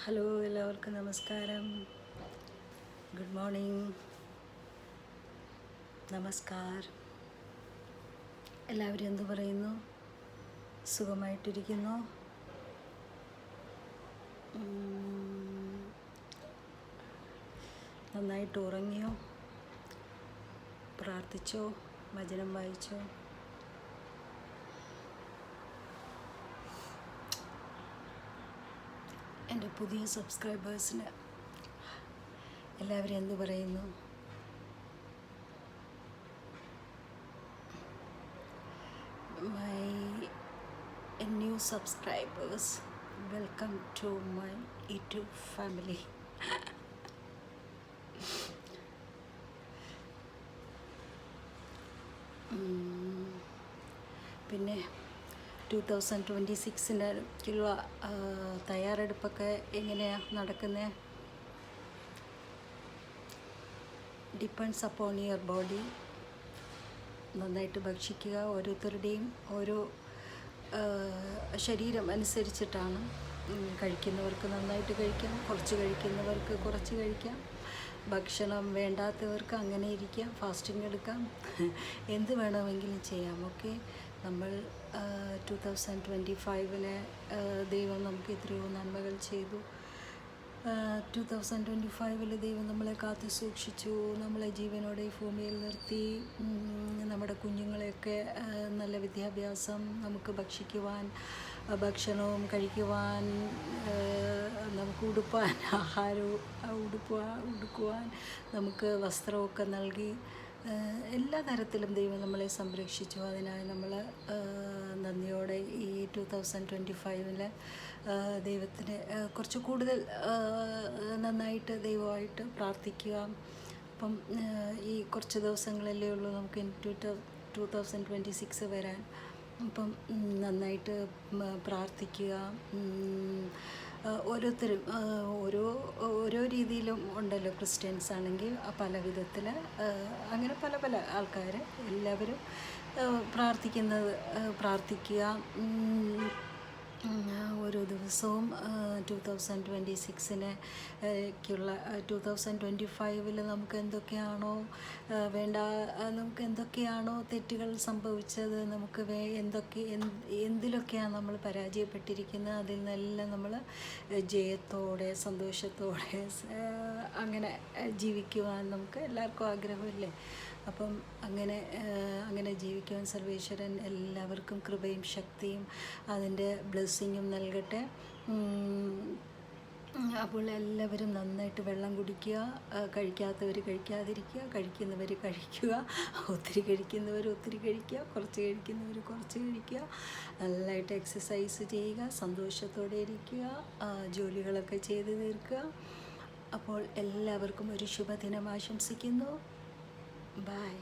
Hello, എല്ലാവർക്കും നമസ്കാരം. Good morning. നമസ്കാർ. എല്ലാവരും എന്തു പറയുന്നു? സുഖമായിട്ടിരിക്കുന്നു? നന്നായിട്ട് ഉറങ്ങിയോ? പ്രാർത്ഥിച്ചോ? വചനം വായിച്ചോ? എൻ്റെ പുതിയ സബ്സ്ക്രൈബേഴ്സിന് എല്ലാവരും എന്തു പറയുന്നു? My new subscribers, welcome to my YouTube family. പിന്നെ 2026-നുള്ള തയ്യാറെടുപ്പൊക്കെ എങ്ങനെയാണ് നടക്കുന്നത്? Depends upon your body. നന്നായിട്ട് ഭക്ഷിക്കുക. ഓരോരുത്തരുടെയും ഓരോ ശരീരം അനുസരിച്ചിട്ടാണ്. കഴിക്കുന്നവർക്ക് നന്നായിട്ട് കഴിക്കാം, കുറച്ച് കഴിക്കുന്നവർക്ക് കുറച്ച് കഴിക്കാം, ഭക്ഷണം വേണ്ടാത്തവർക്ക് അങ്ങനെ ഇരിക്കാം, ഫാസ്റ്റിംഗ് എടുക്കാം, എന്ത് വേണമെങ്കിലും ചെയ്യാം. ഓക്കെ, നമ്മൾ 2025-നെ ദൈവം നമുക്ക് എത്രയോ നന്മകൾ ചെയ്തു. 2025-ൽ ദൈവം നമ്മളെ കാത്തു സൂക്ഷിച്ചു, നമ്മളെ ജീവനോടെ ഈ ഭൂമിയിൽ നിർത്തി. നമ്മുടെ കുഞ്ഞുങ്ങളെയൊക്കെ നല്ല വിദ്യാഭ്യാസം, നമുക്ക് ഭക്ഷിക്കുവാൻ ഭക്ഷണവും കഴിക്കുവാൻ, നമുക്ക് ഉടുപ്പാൻ ആഹാരവും ഉടുക്കുവാൻ നമുക്ക് വസ്ത്രമൊക്കെ നൽകി. എല്ലാ തരത്തിലും ദൈവം നമ്മളെ സംരക്ഷിച്ചു. അതിനായി നമ്മൾ നന്ദിയോടെ ഈ 2025-ൽ ദൈവത്തിന് കുറച്ച് കൂടുതൽ നന്നായിട്ട് ദൈവമായിട്ട് പ്രാർത്ഥിക്കുക. അപ്പം ഈ കുറച്ച് ദിവസങ്ങളല്ലേ ഉള്ളൂ നമുക്ക് 2026 വരാൻ. അപ്പം നന്നായിട്ട് പ്രാർത്ഥിക്കുക. ഓരോരുത്തരും ഓരോ രീതിയിലും ഉണ്ടല്ലോ. ക്രിസ്ത്യൻസ് ആണെങ്കിൽ പല വിധത്തിൽ, അങ്ങനെ പല പല ആൾക്കാർ എല്ലാവരും പ്രാർത്ഥിക്കുക. ഓരോ ദിവസവും 2026-ക്കുള്ള 2025-ൽ നമുക്ക് എന്തൊക്കെയാണോ നമുക്ക് എന്തൊക്കെയാണോ തെറ്റുകൾ സംഭവിച്ചത്, നമുക്ക് എന്തിലൊക്കെയാണ് നമ്മൾ പരാജയപ്പെട്ടിരിക്കുന്നത്, അതിൽ നിന്നെല്ലാം നമ്മൾ ജയത്തോടെ സന്തോഷത്തോടെ അങ്ങനെ ജീവിക്കുവാൻ നമുക്ക് എല്ലാവർക്കും ആഗ്രഹമില്ലേ? അപ്പം അങ്ങനെ ജീവിക്കുവാൻ സർവേശ്വരൻ എല്ലാവർക്കും കൃപയും ശക്തിയും അതിൻ്റെ ബ്ലെസ്സിങ്ങും നൽകട്ടെ. അപ്പോൾ എല്ലാവരും നന്നായിട്ട് വെള്ളം കുടിക്കുക, കഴിക്കാത്തവർ കഴിക്കാതിരിക്കുക, കഴിക്കുന്നവർ കഴിക്കുക, ഒത്തിരി കഴിക്കുന്നവർ ഒത്തിരി കഴിക്കുക, കുറച്ച് കഴിക്കുന്നവർ കുറച്ച് കഴിക്കുക, നല്ലതായിട്ട് എക്സസൈസ് ചെയ്യുക, സന്തോഷത്തോടെ ഇരിക്കുക, ജോലികളൊക്കെ ചെയ്ത് തീർക്കുക. അപ്പോൾ എല്ലാവർക്കും ഒരു ശുഭദിനം ആശംസിക്കുന്നു. Bye.